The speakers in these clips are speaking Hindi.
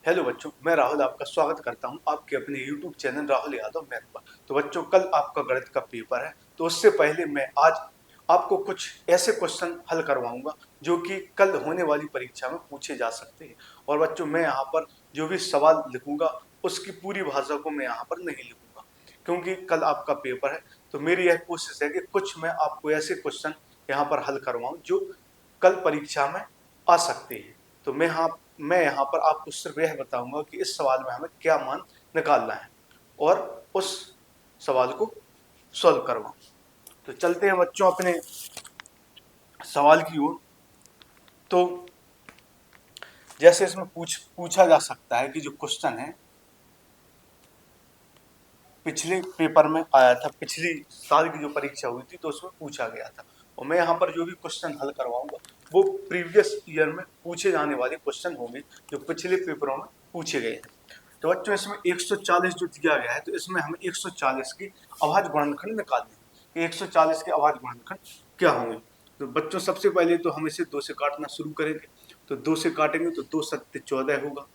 हेलो बच्चों, मैं राहुल आपका स्वागत करता हूं आपके अपने YouTube channel Rahul Yadav math पर। तो बच्चों, कल आपका गणित का पेपर है, तो उससे पहले मैं आज आपको कुछ ऐसे क्वेश्चन हल करवाऊंगा जो कि कल होने वाली परीक्षा में पूछे जा सकते हैं। और बच्चों, मैं यहाँ पर जो भी सवाल लिखूंगा उसकी पूरी भाषा को मैं यहाँ पर नहीं लिखूंगा, क्योंकि कल आपका पेपर है। तो मेरी यह कोशिश है कि कुछ मैं आपको ऐसे क्वेश्चन यहाँ पर हल करवाऊं जो कल परीक्षा में आ सकते हैं। तो मैं यहाँ पर आपको सिर्फ यह बताऊंगा कि इस सवाल में हमें क्या मान निकालना है और उस सवाल को सॉल्व करवाऊं। तो चलते हैं बच्चों अपने सवाल की ओर। तो जैसे इसमें पूछा जा सकता है कि जो क्वेश्चन है पिछले पेपर में आया था, पिछली साल की जो परीक्षा हुई थी तो उसमें पूछा गया था। और मैं यहाँ पर जो भी क्वेश्चन हल करवाऊंगा वो प्रीवियस ईयर में पूछे जाने वाले क्वेश्चन होंगे जो पिछले पेपरों में पूछे गए हैं। तो बच्चों, इसमें 140 जो दिया गया है, तो इसमें हमें 140 की अभाज्य गुणनखंड निकालने हैं कि 140 के अभाज्य गुणनखंड क्या होंगे। तो बच्चों, सबसे पहले तो हम इसे 2 से काटना शुरू करेंगे। तो 2 से काटेंगे तो 2 सत्ते 14 होगा,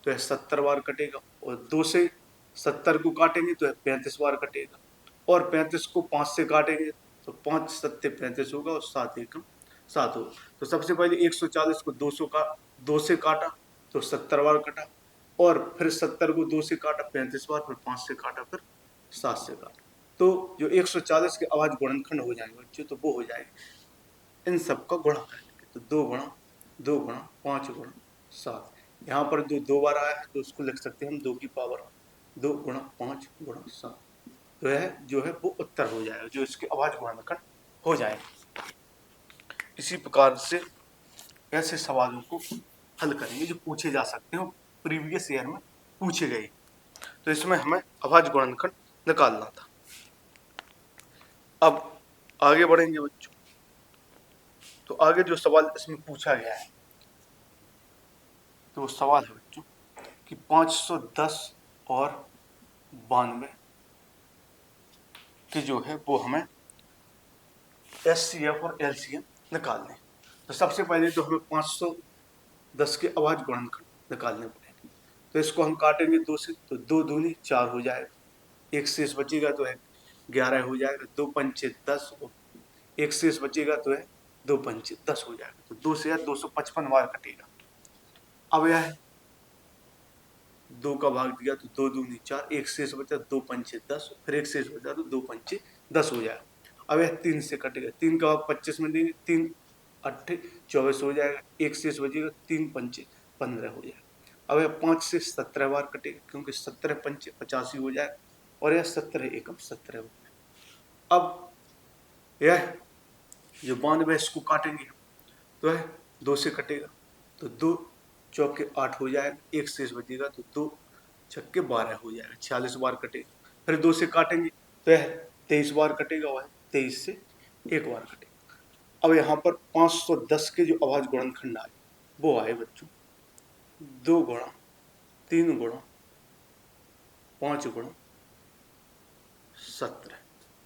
तो यह 70 बार कटेगा। और 2 से 70 को काटेंगे तो यह 35 बार कटेगा। और 35 को 5 से काटेंगे तो 5 सत्ते 35 होगा और 7 एकम 7 होगा। तो सबसे पहले 140 को 2 से काटा तो 70 बार कटा। और फिर 70 को 2 से काटा 35 बार, फिर 5 से काटा, फिर 7 से काटा। तो जो 140 के अभाज्य गुणनखंड हो जाएंगे बच्चों, तो वो हो जाएंगे इन सब का गुणा करेंगे तो 2 गुणा 5 गुणा 7। यहाँ पर दो बार आया है तो उसको लिख सकते हैं हम 2 की पावर 2 गुणा 5 गुणा 7। तो यह जो है वो उत्तर हो जाएगा, जो इसके अभाज्य गुणनखंड हो जाएगा। इसी प्रकार से ऐसे सवालों को हल करेंगे जो पूछे जा सकते हैं, प्रीवियस ईयर में पूछे गए। तो इसमें हमें अभाज्य गुणनखंड निकालना था। अब आगे बढ़ेंगे बच्चों। तो आगे जो सवाल इसमें पूछा गया है, तो वो सवाल है बच्चों कि 510 और 92 के जो है वो हमें एचसीएफ और एलसीएम निकालने हैं। तो सबसे पहले तो हमें 510 के अभाज्य गुणनखंड निकालने पड़ेंगे। तो इसको हम काटेंगे 2 से, तो 2 दूनी 4 हो जाएगा। एक शेष बचेगा तो है 11 हो जाएगा। 2 पंचे 10, एक शेष बचेगा तो है 2 पंचे 10 हो जाएगा। तो 2 से 255 बार कटेगा। अब यह 2 का भाग दिया तो 2 दूनी 4, एक शेष बचा 2 पंचे 10, फिर एक शेष बचा तो 2 पंचे 10 हो जाएगा। अब यह 3 से कटेगा, 3 का भाग 25 में देंगे, 3 अट्ठे 24 हो जाएगा। एक शेष बचेगा, 3 पंचे 15 हो जाएगा। अब यह 5 से 17 बार कटेगा, क्योंकि 17 पंचे 85 हो जाएगा। और यह 17 एकम 17 हो जाएगा। अब यह जो 92 इसको काटेंगे तो यह 2 से कटेगा, तो 2 चौके 8 हो जाएगा। एक शेष बचेगा तो 2 छक्के 12 हो जाएगा, 46 बार कटेगा। फिर 2 से काटेंगे तो यह 23 बार कटेगा, वह 23 से 1 बार कटेगा। अब यहाँ पर 510 के जो अभाज्य गुणनखंड आए वो आए बच्चों 2 गुणा 3 गुणा 5 गुणा 17।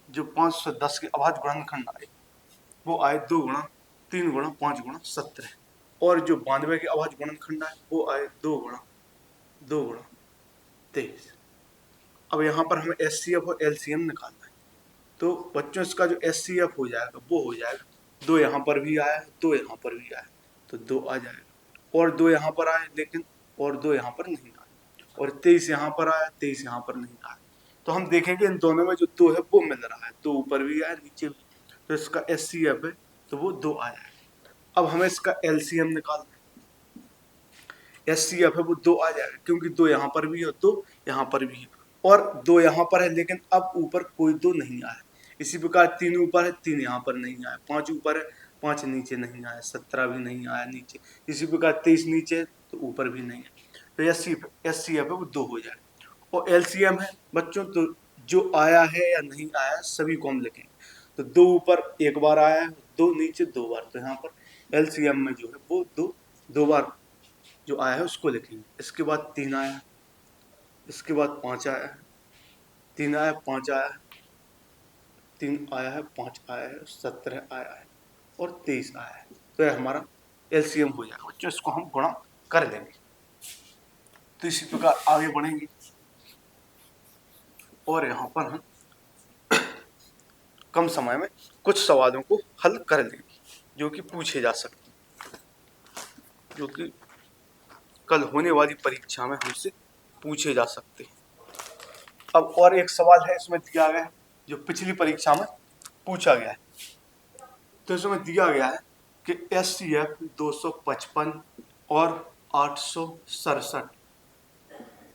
जो 510 के अभाज्य गुणनखंड आए वो आए 2 गुणा 3 गुणा 5 गुणा 17। और जो 92 के अभाज्य गुणनखंड आए वो आए 2 गुणा 23। अब यहाँ पर हमें एचसीएफ और एलसीएम निकालना है। तो बच्चों, इसका जो एचसीएफ हो जाएगा वो हो जाएगा 2 यहाँ पर भी आया है, 2 यहाँ पर भी आया है, तो 2 आ जाएगा। और 2 यहाँ पर आए लेकिन, और 2 यहाँ पर नहीं आए। और 23 यहाँ पर आया, 23 यहाँ पर नहीं आया। तो हम देखेंगे इन दोनों में जो 2 है वो मिल रहा है, 2 ऊपर भी आया नीचे भी। तो इसका एचसीएफ है तो वो 2 आ जाएगा। अब हमें इसका एलसीएम निकालना है। एचसीएफ है वो 2 आ जाएगा, क्योंकि 2 यहाँ पर भी है, 2 यहाँ पर भी है, और 2 यहाँ पर है लेकिन अब ऊपर कोई 2 नहीं आया। इसी प्रकार 3 ऊपर है, 3 यहाँ पर नहीं आया। 5 ऊपर है, 5 नीचे नहीं आया। 17 भी नहीं आया नीचे। इसी प्रकार 23 नीचे है तो ऊपर भी नहीं है। तो एचसीएफ है वो 2 हो जाएगा। और एलसीएम है बच्चों, तो जो आया है या नहीं आया सभी को हम लिखेंगे। तो 2 ऊपर 1 बार आया है, 2 नीचे 2 बार। तो यहाँ पर एलसीएम में जो है वो 2 बार जो आया है उसको लिखेंगे। इसके बाद 3 आया है, इसके बाद 5 आया है, 3 आया, 5 आया है, 3 आया है, 5 आया है, 17 आया है और 23 आया है। तो यह हमारा एलसीएम हो जाएगा बच्चों। इसको हम गुणा कर लेंगे। तो इसी प्रकार आगे बढ़ेंगे और यहाँ पर हम कम समय में कुछ सवालों को हल कर लेंगे जो कि पूछे जा सकते हैं, जो कि कल होने वाली परीक्षा में हमसे पूछे जा सकते हैं। अब और एक सवाल है इसमें दिया गया है जो पिछली परीक्षा में पूछा गया है। तो इसमें दिया गया है कि SCF 255 और 867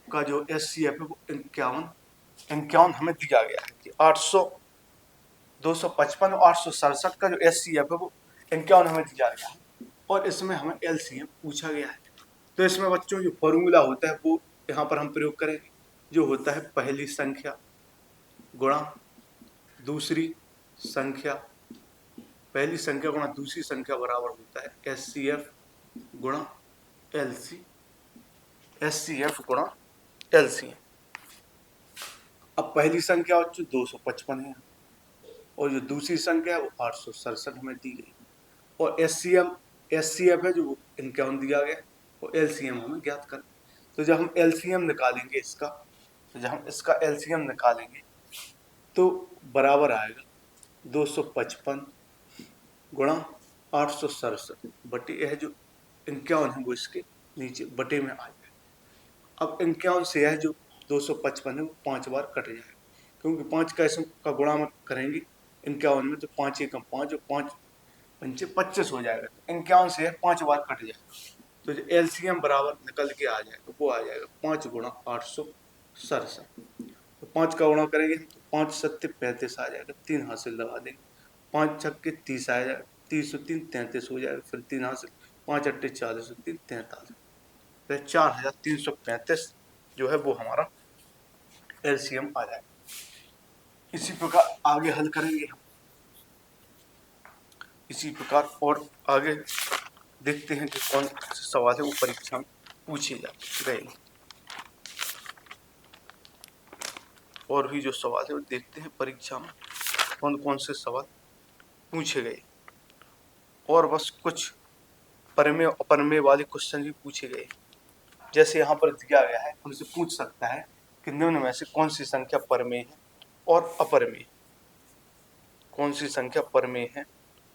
का जो SCF है वो 51 हमें दिया गया है कि 255 और 867 का जो SCF है वो 51 हमें दिया गया है और इसमें हमें LCM पूछा गया है। तो इसमें बच्चों जो फॉर्मूला होता है वो यहाँ पर हम प्रयोग करेंगे, जो होता है पहली संख्या गुणा दूसरी संख्या, पहली संख्या गुणा दूसरी संख्या बराबर होता है SCF गुणा SCF गुणा LCM। अब पहली संख्या 255 है और जो दूसरी संख्या है वो 867 हमें दी गई और SCF है जो 51 दिया गया और LCM हमें ज्ञात कर। तो जब हम LCM निकालेंगे इसका, तो जब हम इसका LCM निकालेंगे तो बराबर आएगा 255 गुणा 867 बटे यह जो 51 है वो इसके नीचे बटे में आ जाएगा। अब 51 से यह जो 255 है वो 5 बार कट जाएगा, क्योंकि 5 का इसका गुणा में करेंगे 51 में तो 5 एकम 5 और 5 पंचे 25 हो जाएगा। तो 51 से 5 बार कट जाएगा, तो जो LCM बराबर निकल के आ जाएगा वो आ जाएगा 5 गुणा 867। तो 5 का गुणा करेंगे तो 5 सत्ते 35 आ जाएगा, 3 हासिल लगा देंगे, 5 छक्के 30 आ जाएगा, 30 और 3 33 हो जाएगा, फिर 3 हासिल, 5 अट्ठे 40 और 3 43, तो 4335 जो है वो हमारा LCM आ जाएगा। इसी प्रकार आगे हल करेंगे हम, इसी प्रकार और आगे देखते हैं कि कौन से सवाल है वो परीक्षा में पूछे जा गए और भी जो सवाल है वो देखते हैं परीक्षा में कौन कौन से सवाल पूछे गए और बस कुछ परमेय अपरमेय वाले क्वेश्चन भी पूछे गए। जैसे यहाँ पर दिया गया है, हमसे पूछ सकता है कि निम्न में से कौन सी संख्या परमेय है और अपरमेय, कौन सी संख्या परमेय है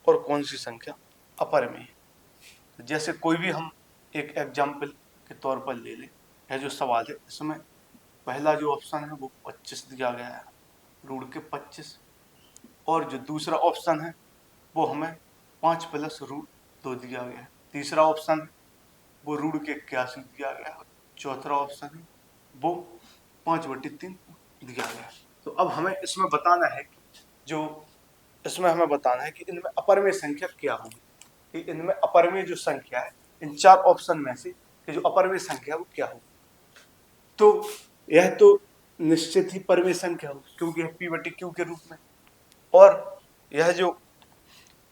और कौन सी संख्या अपरमेय है। जैसे कोई भी हम एक एग्जाम्पल के तौर पर ले लें, यह जो सवाल है इसमें पहला जो ऑप्शन है वो 25 दिया गया है, रूट के 25, और जो दूसरा ऑप्शन है वो हमें 5 प्लस रूट 2 दिया गया है, तीसरा ऑप्शन वो रूट के 81 दिया गया है, चौथा ऑप्शन है वो 5/3 दिया गया है। तो अब हमें इसमें बताना है कि इनमें अपरमेय संख्या क्या होगी, कि इनमें अपरमेय जो संख्या है इन 4 ऑप्शन में से कि जो अपरमेय संख्या वो क्या होगी। तो यह तो निश्चित ही परमेय संख्या होगी क्योंकि यह P/Q के रूप में, और यह जो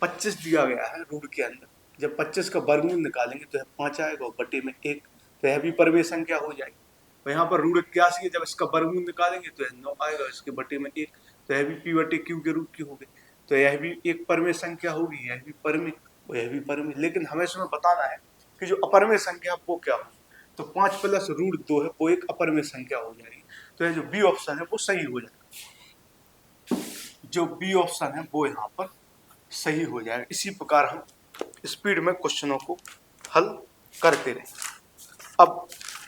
25 दिया गया है रूट के अंदर, जब 25 का वर्गमूल निकालेंगे तो यह 5 आएगा और बटे में 1, तो यह भी परमेय संख्या हो जाएगी। तो यहाँ पर रूट 81 है, जब इसका वर्गमूल निकालेंगे तो यह 9 आएगा, इसके बटे में 1, तो यह भी P/Q के रूप की होगी, तो यह भी एक परमेय संख्या होगी, यह भी परमेय और यह भी परमेय। लेकिन हमें इसमें बताना है कि जो अपरमेय संख्या वो क्या हो, तो 5 प्लस रूट 2 है वो एक अपरमेय संख्या हो जाएगी, तो यह जो बी ऑप्शन है वो सही हो जाएगा, जो बी ऑप्शन है वो यहाँ पर सही हो जाएगा। इसी प्रकार हम स्पीड में क्वेश्चनों को हल करते रहें। अब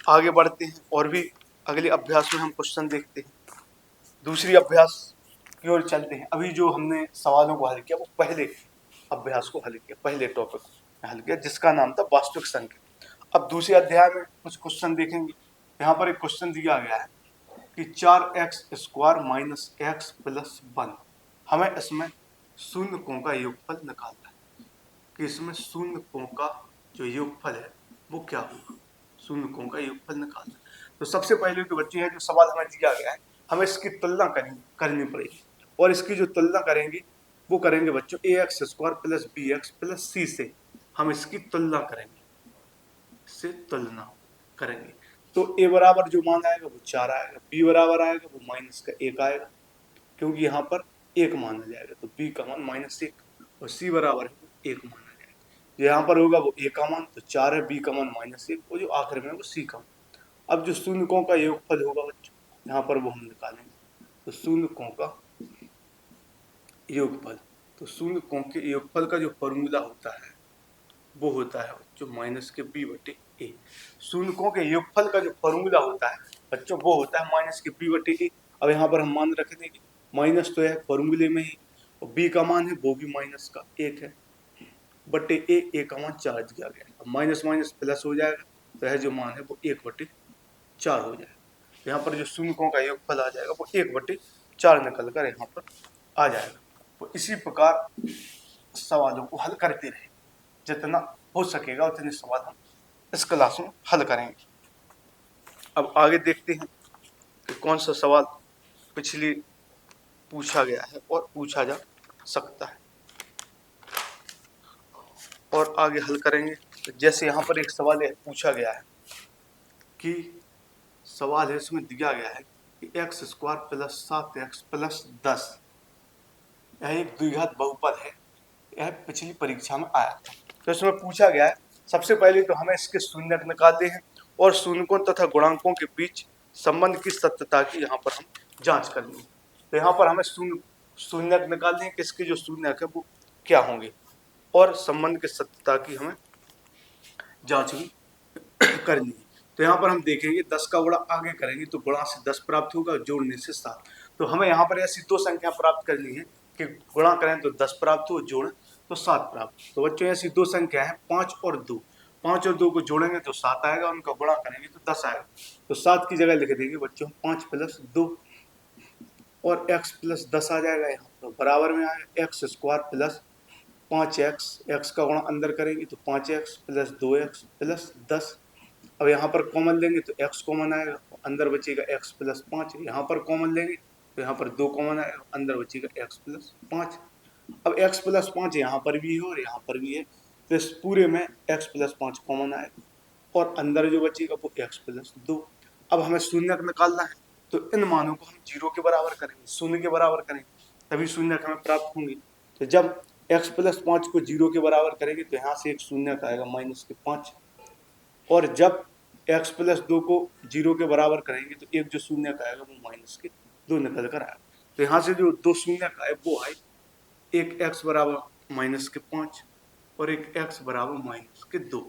आगे बढ़ते हैं और भी अगले अभ्यास में हम क्वेश्चन देखते हैं, दूसरी अभ्यास की ओर चलते हैं। अभी जो हमने सवालों को हल किया वो पहले अभ्यास को हल किया, पहले टॉपिक को हल किया जिसका नाम था वास्तविक संख्या। अब दूसरे अध्याय में कुछ क्वेश्चन देखेंगे। यहाँ पर एक क्वेश्चन दिया गया है कि 4x² माइनस x प्लस 1, हमें इसमें शून्यकों का योगफल निकालना है कि इसमें शून्यकों का जो योगफल है वो क्या होगा, शून्यकों का योगफल निकालना। तो सबसे पहले तो बच्चे है जो सवाल हमें दिया गया है हमें इसकी तुलना करनी पड़ेगी, और इसकी जो तुलना करेंगे वो करेंगे बच्चों ax² plus bx plus c से हम इसकी तुलना करेंगे, इससे तुलना करेंगे। तो a बराबर जो मान आएगा वो 4 आएगा, b बराबर आएगा वो -1 आएगा क्योंकि यहाँ पर 1 माना जाएगा, तो b का मान -1 और c बराबर है 1 माना जाएगा। जो यहाँ पर होगा वो a का मान तो 4 है, b का मान -1 और जो आखिर में वो c का मान। अब जो शून्यकों का योगफल होगा बच्चों, यहाँ पर वो हम निकालेंगे। तो शून्यकों का योगफल, तो शून्यकों के योगफल का जो फॉर्मूला होता है वो होता है बच्चों माइनस के बी बटे ए। शून्यकों के योगफल का जो फॉर्मूला होता है बच्चों वो होता है माइनस के बी बटे ए। अब यहाँ पर हम मान रख देंगे माइनस तो है फॉर्मूले में ही, और बी का मान है वो भी माइनस का 1 है, बटे ए का मान 4 दिया गया है। अब माइनस माइनस प्लस हो जाएगा, तो यह जो मान है वो 1/4 हो जाएगा। यहाँ पर जो शून्यकों का योगफल आ जाएगा वो 1/4 निकल कर यहाँ पर आ जाएगा। तो इसी प्रकार सवालों को हल करते रहे, जितना हो सकेगा उतने सवाल हम इस क्लास में हल करेंगे। अब आगे देखते हैं कि कौन सा सवाल पिछली पूछा गया है और पूछा जा सकता है, और आगे हल करेंगे। तो जैसे यहाँ पर एक सवाल है पूछा गया है कि सवाल है इसमें दिया गया है कि x² + 7x + 10 यह एक द्विघात बहुपद है, यह पिछली परीक्षा में आया था। तो इसमें पूछा गया है सबसे पहले तो हमें इसके शून्यक निकालने हैं और शून्यकों तथा गुणांकों के बीच संबंध की सत्यता की यहाँ पर हम जांच करनी है। तो यहाँ पर हमें शून्यक निकालने हैं, किसके जो शून्यक है वो क्या होंगे, और संबंध की सत्यता की हमें जांच भी करनी है। तो यहाँ पर हम देखेंगे 10 का गुणा आगे करेंगे तो गुणा से 10 प्राप्त होगा, जोड़ने से 7। तो हमें यहाँ पर ऐसी दो संख्या प्राप्त करनी है कि गुणा करें तो 10 प्राप्त हो, जोड़ें तो 7 प्राप्त। तो बच्चों ऐसी दो संख्या है 5 और 2। 5 और 2 को जोड़ेंगे तो 7 आएगा, उनका गुणा करेंगे तो 10 आएगा। तो 7 की जगह लिख देंगे बच्चों 5 + 2 और x + 10 आ जाएगा यहाँ। तो बराबर में आएगा x² + 5x, x का गुणा अंदर करेंगे तो 5x + 2x + 10। अब यहाँ पर कॉमन लेंगे तो x कॉमन आएगा, अंदर बचेगा x + 5। यहाँ पर कॉमन लेंगे तो यहाँ पर 2 कॉमन आएगा, अंदर बचेगा x + 5। अब x + 5 यहाँ पर भी है और यहाँ पर भी है, तो इस पूरे में x + 5 कॉमन आएगा और अंदर जो बचेगा वो x + 2। अब हमें शून्यक निकालना है, तो इन मानों को हम 0 के बराबर करेंगे, शून्य के बराबर करेंगे, तभी शून्यक हमें प्राप्त होंगे। तो जब x + 5 को 0 के बराबर करेंगे तो यहाँ से एक शून्यक आएगा -5, और जब x + 2 को 0 के बराबर करेंगे तो एक जो शून्यक आएगा वो -2 निकल कर आएगा। तो यहाँ से जो दो शून्यक आए वो आए, एक x बराबर -5 और एक x बराबर -2।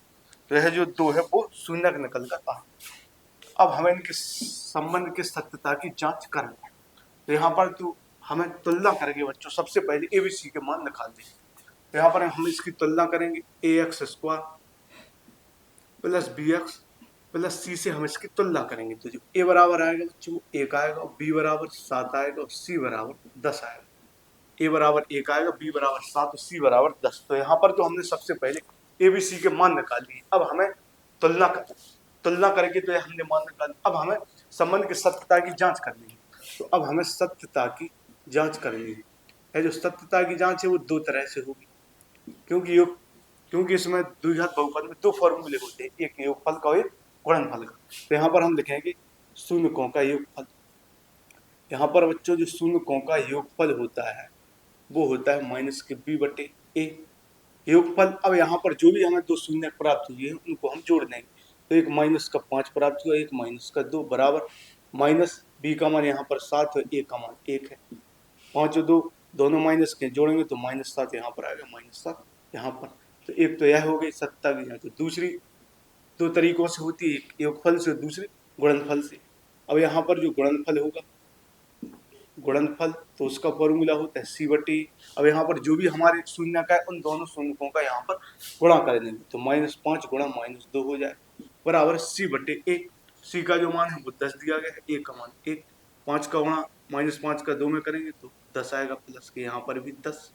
तो यह जो 2 है वो शून्यक निकल कर आए। अब हमें इनके संबंध की सत्यता की जांच करनी है। तो यहाँ पर तो हमें तुलना करेंगे बच्चों, सबसे पहले ABC के मान निकाल देंगे। तो यहाँ पर हम इसकी तुलना करेंगे AX² + BX + C से हम इसकी तुलना करेंगे। तो जो A बराबर आएगा बच्चों 1 आएगा, B बराबर 7 आएगा और C बराबर 10 आएगा। A बराबर 1 आएगा, B बराबर 7 और C बराबर 10। तो यहाँ पर तो हमने सबसे पहले ABC के मान निकाल लिए। अब हमें तुलना करके तो हमने मान निकाल, अब हमें संबंध की सत्यता की जांच करनी है। तो अब हमें सत्यता की जांच करनी है। जो सत्यता की जांच है वो दो तरह से होगी, क्योंकि इसमें द्विघात बहुपद में दो फॉर्मूले होते हैं, एक योगफल का और एक गुणनफल का। तो यहाँ पर हम लिखेंगे शून्यकों का योगफल। यहाँ पर बच्चों जो शून्यकों का योगफल होता है वो होता है -b/a योगफल। अब यहाँ पर जो भी हमें दो शून्य प्राप्त हुए हैं उनको हम जोड़ देंगे। तो एक -5 प्राप्त हुआ, एक -2 बराबर -b का मान यहाँ पर 7 है, a का मान 1 है। 5 और 2 दोनों माइनस के जोड़ेंगे तो -7 यहाँ पर आएगा, -7 यहाँ पर। तो एक तो यह हो गई सत्ता की जांच। तो दूसरी दो तरीकों से होती है, एक योगफल से, दूसरी गुणनफल से। अब यहाँ पर जो गुणनफल होगा, गुणनफल तो उसका फॉर्मूला होता है C/E। अब यहाँ पर जो भी हमारे शून्य का है उन दोनों शून्यकों का यहाँ पर गुणा कर देंगे तो -5 गुणा -2 हो जाए बराबर C/A। C का जो मान है वो 10 दिया गया है, A का मान 1। 5 का गुणा -5 का 2 में करेंगे तो 10 आएगा, प्लस के यहाँ पर भी 10।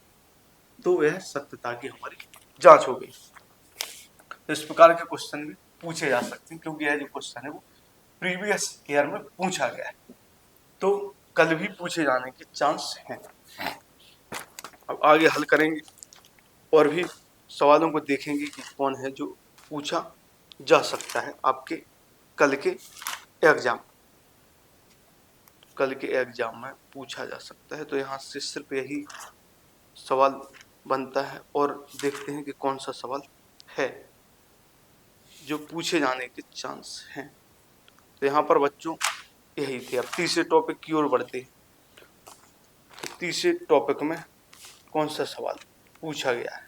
तो यह सत्यता की हमारी जांच हो गई। तो इस प्रकार के क्वेश्चन भी पूछे जा सकते हैं, क्योंकि यह जो क्वेश्चन है वो प्रीवियस ईयर में पूछा गया है, तो कल भी पूछे जाने के चांस हैं। अब आगे हल करेंगे और भी सवालों को देखेंगे कि कौन है जो पूछा जा सकता है आपके कल के एग्जाम में पूछा जा सकता है। तो यहाँ से सिर्फ यही सवाल बनता है और देखते हैं कि कौन सा सवाल है जो पूछे जाने के चांस हैं। तो यहाँ पर बच्चों यही थे। अब तीसरे टॉपिक की ओर बढ़ते हैं। तो तीसरे टॉपिक में कौन सा सवाल पूछा गया है?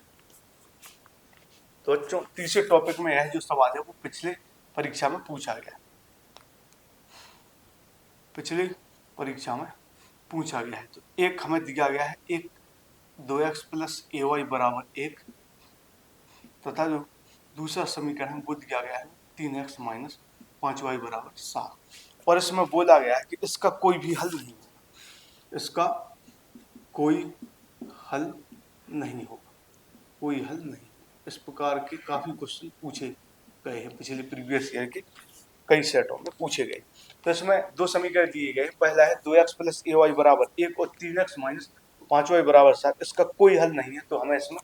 तो बच्चों तीसरे टॉपिक में यह जो सवाल है वो पिछले परीक्षा में पूछा गया है। पिछली परीक्षा में पूछा गया है। तो एक हमें दिया गया है, एक 2x प्लस ए वाई बराबर 1 तथा जो दूसरा समीकरण है वो दिया गया है 3x माइनस 5y बराबर 7 और इसमें बोला गया है कि इसका कोई भी हल नहीं होगा। इसका कोई हल नहीं होगा, कोई हल नहीं। इस प्रकार के काफी क्वेश्चन पूछे गए हैं, पिछले प्रीवियस ईयर के कई सेटों में पूछे गए। तो इसमें दो समीकरण दिए गए। पहला है 2x प्लस ए वाई बराबर 1 और 3x माइनस 5y बराबर 7। इसका कोई हल नहीं है, तो हमें इसमें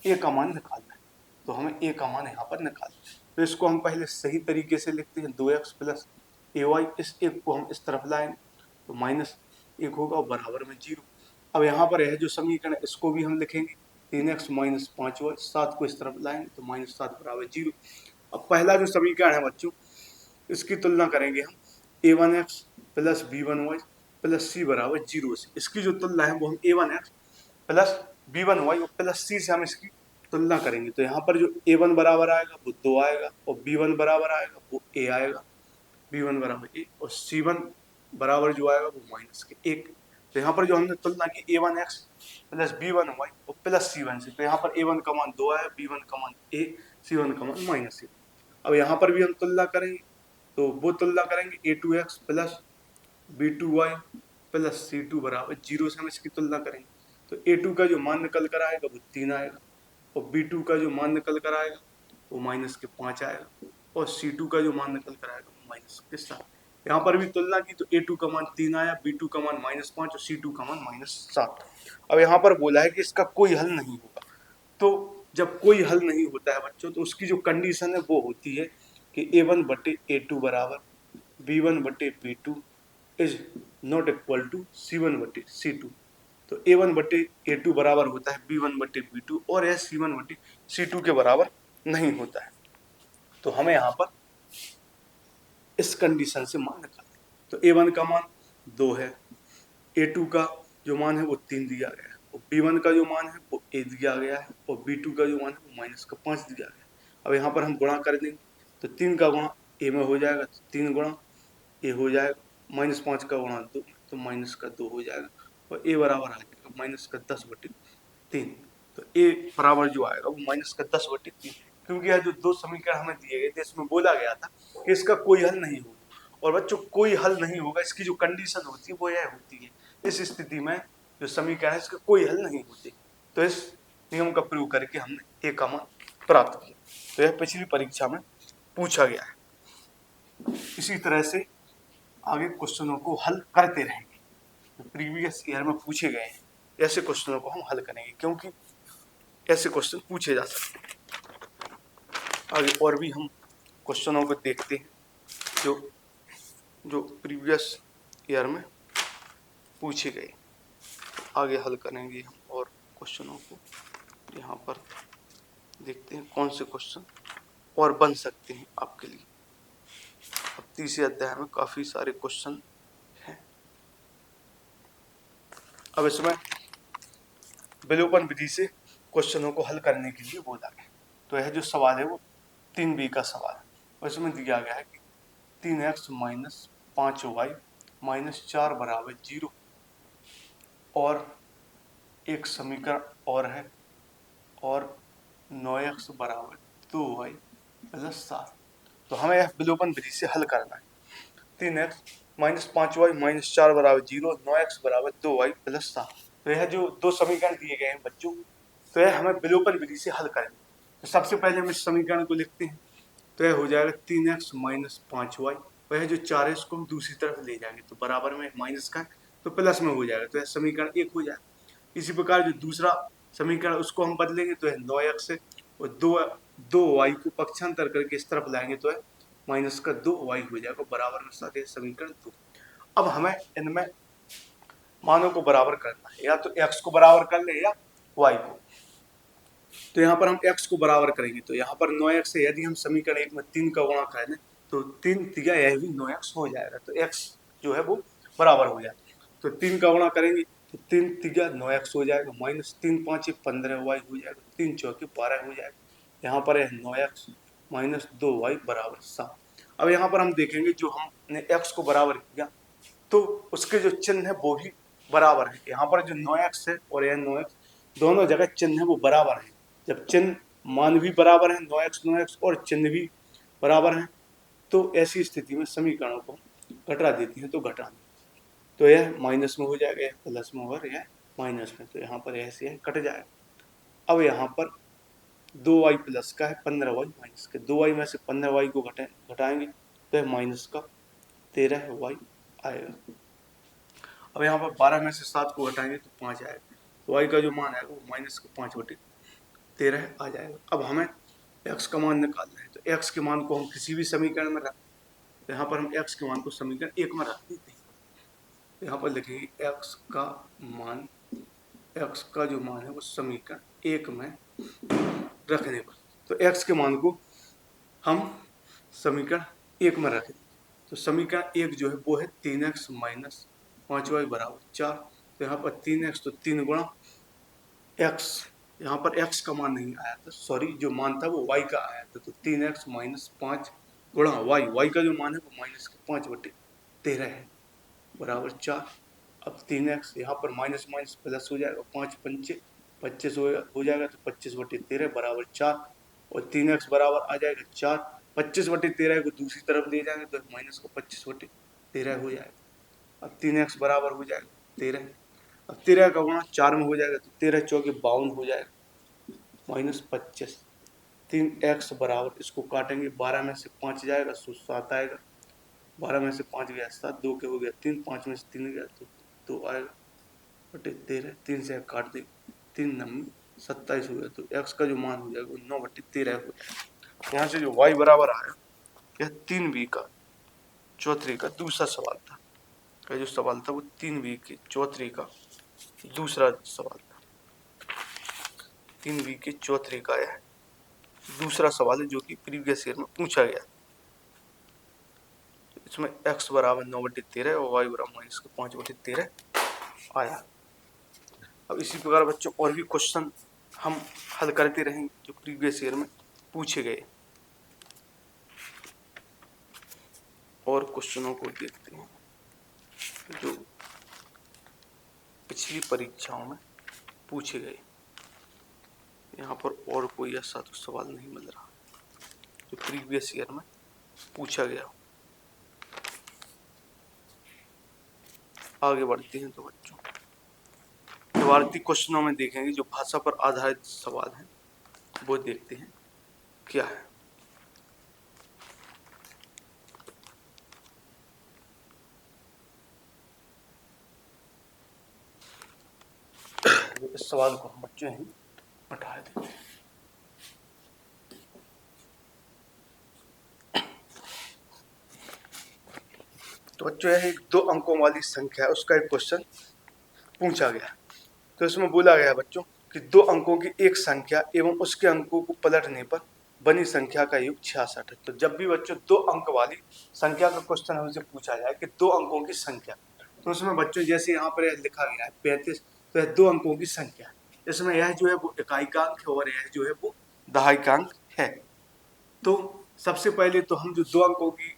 ए का मान निकालना है। तो हमें ए का मान यहाँ पर निकालना है। तो इसको हम पहले सही तरीके से लिखते हैं, 2x प्लस ए वाई, इस एक को हम इस तरफ लाएंगे तो माइनस 1 होगा और बराबर में 0। अब यहाँ पर यह जो समीकरण है इसको भी हम लिखेंगे 3x माइनस 5y, 7 को इस तरफ लाएंगे तो माइनस 7 बराबर 0। अब पहला जो समीकरण है बच्चों, इसकी तुलना करेंगे हम a1x plus b1y plus c बराबर 0 से। इसकी जो तुलना है वो हम a1x प्लस b1y और प्लस c से हम इसकी तुलना करेंगे। तो यहाँ पर जो a1 बराबर आएगा वो 2 आएगा और b1 बराबर आएगा वो a आएगा, b1 बराबर a और c1 बराबर जो आएगा वो माइनस के 1। तो यहाँ पर जो हमने तुलना की a1x प्लस b1y और प्लस c1 से, तो यहाँ पर a1 का मान 2 आया, b1 का मान a, c1 का मान माइनस 1। अब यहाँ पर भी हम तुलना करेंगे तो वो तुलना करेंगे a2x plus b2y plus c2 बराबर 0 से हम इसकी तुलना करेंगे। तो a2 का जो मान निकल कर आएगा वो 3 आएगा और b2 का जो मान निकल कर आएगा वो माइनस के 5 आएगा और c2 का जो मान निकल कर आएगा वो माइनस के 7। यहाँ पर भी तुलना की तो a2 का मान 3 आया, b2 का मान माइनस 5 और c2 का मान माइनस 7। अब यहाँ पर बोला है कि इसका कोई हल नहीं होगा। तो जब कोई हल नहीं होता है बच्चों, तो उसकी जो कंडीशन है वो होती है कि a1 बटे a2 बराबर b1 बटे b2 is not equal to c1 बटे c2। तो a1 बटे a2 बराबर होता है b1 बटे b2 और यह c1 बटे c2 के बराबर नहीं होता है। तो हमें यहाँ पर इस कंडीशन से मान निकालना है। तो a1 का मान 2 है, a2 का जो मान है वो 3 दिया गया है और b1 का जो मान है वो a दिया गया है और b2 का जो मान है वो माइनस का 5 दिया गया है। अब यहाँ पर हम गुणा कर देंगे तो 3 का गुणा a में हो जाएगा तो 3 गुणा a हो जाएगा, माइनस 5 का गुणा 2 तो माइनस का 2 हो जाएगा और a बराबर आ जाएगा माइनस का 10 बटे 3। तो a बराबर जो आएगा वो माइनस का 10 बटे 3, क्योंकि यह जो दो समीकरण हमें दिए गए थे इसमें बोला गया था कि इसका कोई हल नहीं होगा। और बच्चों कोई हल नहीं होगा, इसकी जो कंडीशन होती है वो यह होती है, इस स्थिति में जो समीकरण है इसका कोई हल नहीं होते। तो इस नियम का प्रयोग करके हमने a का मान प्राप्त किया। तो यह पिछली परीक्षा में पूछा गया है। इसी तरह से आगे क्वेश्चनों को हल करते रहेंगे। तो प्रीवियस ईयर में पूछे गए हैं ऐसे क्वेश्चनों को हम हल करेंगे, क्योंकि ऐसे क्वेश्चन पूछे जा सकते हैं। आगे और भी हम क्वेश्चनों को देखते हैं जो प्रीवियस ईयर में पूछे गए। आगे हल करेंगे हम और क्वेश्चनों को। यहाँ पर देखते हैं कौन से क्वेश्चन और बन सकते हैं आपके लिए। अब तीसरे अध्याय में काफी सारे क्वेश्चन हैं। अब इसमें विलोपन विधि से क्वेश्चनों को हल करने के लिए बोला गया। तो यह जो सवाल है वो 3b का सवाल है और इसमें दिया गया है कि 3x माइनस 5y माइनस 4 बराबर 0 और एक समीकरण और है और 9x बराबर 2y प्लस 7। तो हमें यह विलोपन विधि से हल करना है। 3x माइनस 5y माइनस 4 बराबर 0, 9x बराबर 2y प्लस 7। तो यह जो दो समीकरण दिए गए हैं बच्चों, तो यह हमें विलोपन विधि से हल करेंगे। तो सबसे पहले हम इस समीकरण को लिखते हैं। तो यह हो जाएगा 3x माइनस 5y, वह जो 4 है इसको हम दूसरी तरफ ले जाएंगे तो बराबर में माइनस का है तो प्लस में हो जाएगा, तो यह समीकरण 1 हो जाएगा। इसी प्रकार जो दूसरा समीकरण उसको हम बदलेंगे तो यह 9x है और 2y को पक्षांतर करके इस तरफ लाएंगे तो यह माइनस का 2y हो जाएगा, बराबर में 7 है समीकरण 2। अब हमें इनमें मानों को बराबर करना है, या तो x को बराबर कर ले या y को। तो यहाँ पर हम x को बराबर करेंगे तो यहाँ पर 9x है, यदि हम समीकरण 1 में 3 का गुणा कर लें तो 3 तिया यह भी 9x हो जाएगा, तो x जो है वो बराबर हो जाएगा। तो 3 का गुणा करेंगे तो 3 तिया 9x हो जाएगा, माइनस 3 5 15y हो जाएगा, 3 चौके 12 हो जाएगा। यहाँ पर है 9x माइनस 2y बराबर 7। अब यहाँ पर हम देखेंगे जो हमने x को बराबर किया तो उसके जो चिन्ह है वो भी बराबर है। यहाँ पर जो 9x है और यह 9x दोनों जगह चिन्ह है वो बराबर है। जब चिन्ह मान भी बराबर है 9x और चिन्ह भी बराबर है तो ऐसी स्थिति में समीकरणों को घटा देती है, तो घटा तो यह माइनस में हो जाएगा, यह प्लस में और यह माइनस में, तो यहाँ पर ऐसे यह कट जाएगा। अब यहाँ पर 2y प्लस का है 15y माइनस के, 2y में से 15y को घटाएंगे तो यह माइनस का 13y आएगा। अब यहाँ पर 12 में से 7 को घटाएंगे तो 5 आएगा, तो y का जो मान आएगा वो माइनस का 5/13 आ जाएगा। अब हमें x का मान निकालना है, तो x के मान को हम किसी भी समीकरण में रख, तो यहाँ पर हम x के मान को समीकरण 1 में रख देते हैं। तो यहाँ पर लिखेंगे x का जो मान है वो समीकरण 1 में रखने पर, तो x के मान को हम समीकरण 1 में रखें तो समीकरण 1 जो है वो है 3x माइनस 5y बराबर 4। तो यहाँ पर 3x तो 3 गुणा x, यहाँ पर x का मान नहीं आया था, सॉरी, जो मान था वो y का आया था, तो 3x माइनस 5 गुणा y का जो मान है वो माइनस का 5/13 है बराबर 4। अब 3x यहाँ पर माइनस माइनस प्लस हो जाएगा, 5 पंचे 25 हो जाएगा, तो 25/13 बराबर 4 और 3x बराबर आ जाएगा 4। 25/13 को दूसरी तरफ ले जाएंगे तो माइनस का 25/13 हो जाएगा। अब 3x बराबर हो जाएगा 13। अब 13 का गुणा 4 में हो जाएगा तो 13 चौके 52 हो जाएगा माइनस 25। 3x बराबर, इसको काटेंगे, 12 में से 5 जाएगा तो 7 आएगा, 12 में से 5 गया 7, 2 के हो गया 3, 5 में से 3 गया तो 2 आएगा बटे 13, 3 से काट दे, 3 9 27 हो गया, तो x का जो मान हो जाएगा 9/13 हो जाएगा। यहाँ से जो y बराबर आया यह 3b का चौथरी का दूसरा सवाल था, जो सवाल था वो 3b के चौथरी का दूसरा सवाल था। 3b के चौथरे का यह दूसरा सवाल है जो कि प्रीवियस ईयर में पूछा गया। इसमें x बराबर 9/13 और y बराबर माइनस का 5/13 आया। अब इसी प्रकार बच्चों और भी क्वेश्चन हम हल करते रहेंगे जो प्रीवियस ईयर में पूछे गए, और क्वेश्चनों को देखते हैं जो पिछली परीक्षाओं में पूछे गए। यहाँ पर और कोई ऐसा तो सवाल नहीं मिल रहा जो प्रीवियस ईयर में पूछा गया। आगे बढ़ते हैं तो बच्चों भारतीय क्वेश्चनों में देखेंगे जो भाषा पर आधारित सवाल हैं वो देखते हैं क्या है। इस सवाल को हम बच्चों ही हटा देते हैं। तो बच्चों यह एक 2 अंकों वाली संख्या है, उसका एक क्वेश्चन पूछा गया। तो इसमें बोला गया बच्चों कि 2 अंकों की एक संख्या एवं उसके अंकों को पलटने पर बनी संख्या का योग 66 है। तो जब भी बच्चों 2 अंक वाली संख्या का क्वेश्चन हमसे पूछा जाए कि 2 अंकों की संख्या, तो उसमें बच्चों जैसे यहाँ पर लिखा गया है 35, तो यह 2 अंकों की संख्या है। इसमें यह जो है वो इकाई का अंक है और यह जो है वो दहाई का अंक है। तो सबसे पहले तो हम जो 2 अंकों की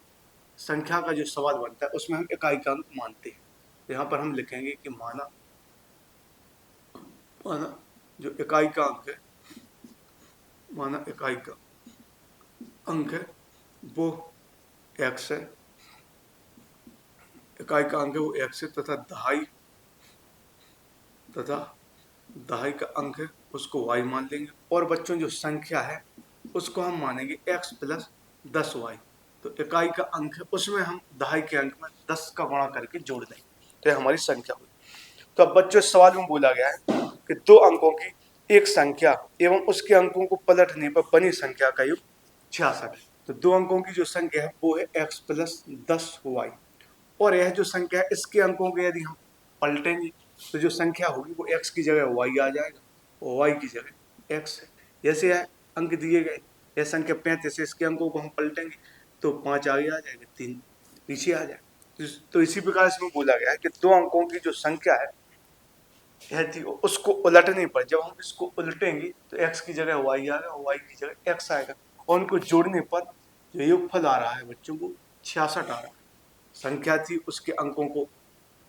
संख्या का जो सवाल बनता है उसमें हम इकाई का अंक मानते हैं। तो यहाँ पर हम लिखेंगे कि माना जो इकाई का अंक है, माना इकाई का अंक है वो x है, इकाई का अंक है वो x है, तथा दहाई का अंक है उसको y मान लेंगे। और बच्चों जो संख्या है उसको हम मानेंगे x प्लस 10y। तो इकाई का अंक है उसमें हम दहाई के अंक में 10 का गुणा करके जोड़ देंगे, तो ये हमारी संख्या हुई। तो अब बच्चों इस सवाल में बोला गया है कि 2 अंकों की एक संख्या एवं उसके अंकों को पलटने पर बनी संख्या का योग 66 है। तो 2 अंकों की जो संख्या है वो है x प्लस 10y, और यह जो संख्या है इसके अंकों को यदि हम पलटेंगे तो जो संख्या होगी वो x की जगह y आ जाएगा और y की जगह x है। जैसे यह अंक दिए गए, यह संख्या 35 है, इसके अंकों को हम पलटेंगे तो 5 आगे आ जाएगा, 3 पीछे आ जाएगा। तो इसी प्रकार इसमें बोला गया है कि दो अंकों की जो संख्या है यह थी, उसको उलटने पर, जब हम इसको उलटेंगे तो x की जगह y आएगा, y की जगह x आएगा, और उनको जोड़ने पर जो योगफल आ रहा है बच्चों को 66 आ रहा है। संख्या थी, उसके अंकों को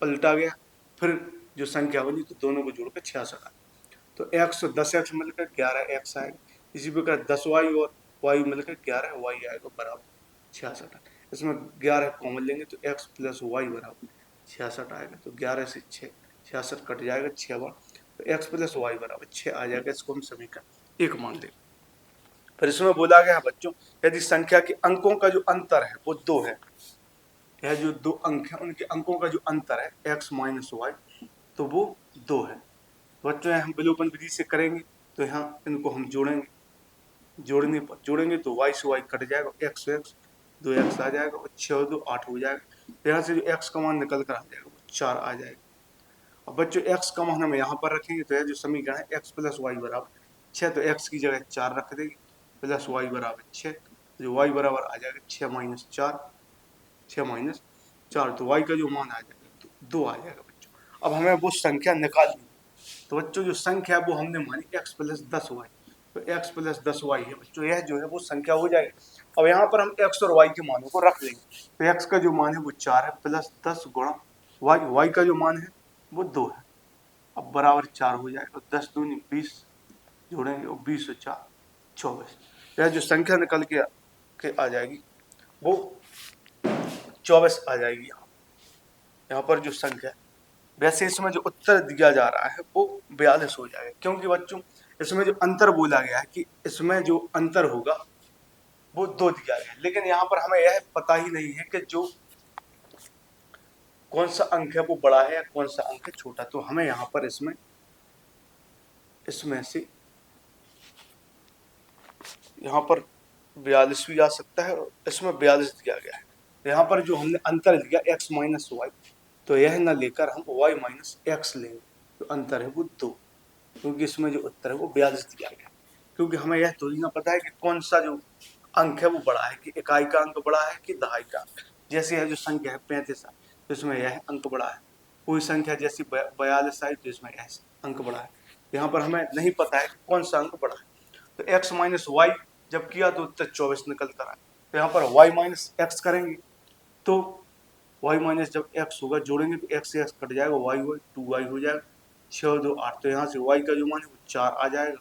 पलटा गया, फिर जो संख्या बनी तो दोनों को जोड़कर 66 आया। तो x और 10x मिलकर 11x आएगा। इसी प्रकार 10y और y मिलकर 11y आएगा बराबर 66। इसमें 11 कॉमन लेंगे तो x प्लस वाई बराबर 66 आएगा। तो 11 से 66 कट जाएगा, 6 बार, तो x प्लस वाई बराबर 6 आ जाएगा। इसको हम समीकरण 1 मान लेंगे। फिर इसमें बोला गया है बच्चों, यदि संख्या के अंकों का जो अंतर है वो 2 है, यह जो दो अंक है उनके अंकों का जो अंतर है x माइनस वाई, तो वो 2 है। बच्चों हम विलोपन विधि से करेंगे तो यहाँ इनको हम जोड़ेंगे, जोड़ने पर जोड़ेंगे तो y से y कट जाएगा, x से x 2x आ जाएगा, और 6 और 2 8 हो जाएगा। यहाँ से जो x का मान निकल कर आ जाएगा वो 4 आ जाएगा। अब बच्चों x का मान हम यहाँ पर रखेंगे तो यह जो समीकरण है x प्लस वाई बराबर 6, तो x की जगह 4 रख देंगे, प्लस वाई बराबर 6, जो y बराबर आ जाएगा 6 माइनस 4, 6 माइनस 4, तो y का जो मान आ जाएगा तो 2 आ जाएगा बच्चों। अब हमें वो संख्या निकालनी, तो बच्चों जो संख्या वो हमने मानी x प्लस 10y, तो x प्लस 10y है बच्चों, यह जो है वो संख्या हो जाएगी। अब यहाँ पर हम x और y के मानों को रख देंगे, तो x का जो मान है वो 4 है, प्लस 10 गुणा y का जो मान है वो 2 है, अब बराबर 4 हो जाएगा। 10 दूनी 20 जोड़ेंगे और 20 और 4 24, यह जो संख्या निकल के आ जाएगी वो 24 आ जाएगी। यहाँ पर जो संख्या, वैसे इसमें जो उत्तर दिया जा रहा है वो 42 हो जाएगा, क्योंकि बच्चों इसमें जो अंतर बोला गया है कि इसमें जो अंतर होगा वो 2 दिया गया है, लेकिन यहाँ पर हमें यह पता ही नहीं है कि जो कौन सा अंक है वो बड़ा है या कौन सा अंक है छोटा। तो हमें यहाँ पर इसमें से यहाँ पर 42 भी आ सकता है, और इसमें 42 दिया गया है। तो यहाँ पर जो हमने अंतर दिया x माइनस वाई, तो यह न लेकर हम y माइनस एक्स लेंगे, तो अंतर है वो 2, क्योंकि इसमें जो उत्तर है वो 42 दिया गया। क्योंकि हमें यह थोड़ी ना पता है कि कौन सा जो अंक है वो बड़ा है, कि इकाई का अंक बड़ा है कि दहाई का अंक। जैसे यह जो संख्या है 35 है तो इसमें यह अंक बड़ा है, कोई संख्या जैसी 42 आई तो इसमें यह अंक बड़ा है। यहाँ पर हमें नहीं पता है कि कौन सा अंक बड़ा है। तो x माइनस वाई जब किया तो उत्तर 24 निकल कर आया। तो यहाँ पर y माइनस एक्स करेंगे तो y माइनस जब x होगा जोड़ेंगे तो x से x कट जाएगा, y हो 2y हो जाएगा, 6 और 2 8, तो यहाँ से y का जो मान है वो 4 आ जाएगा,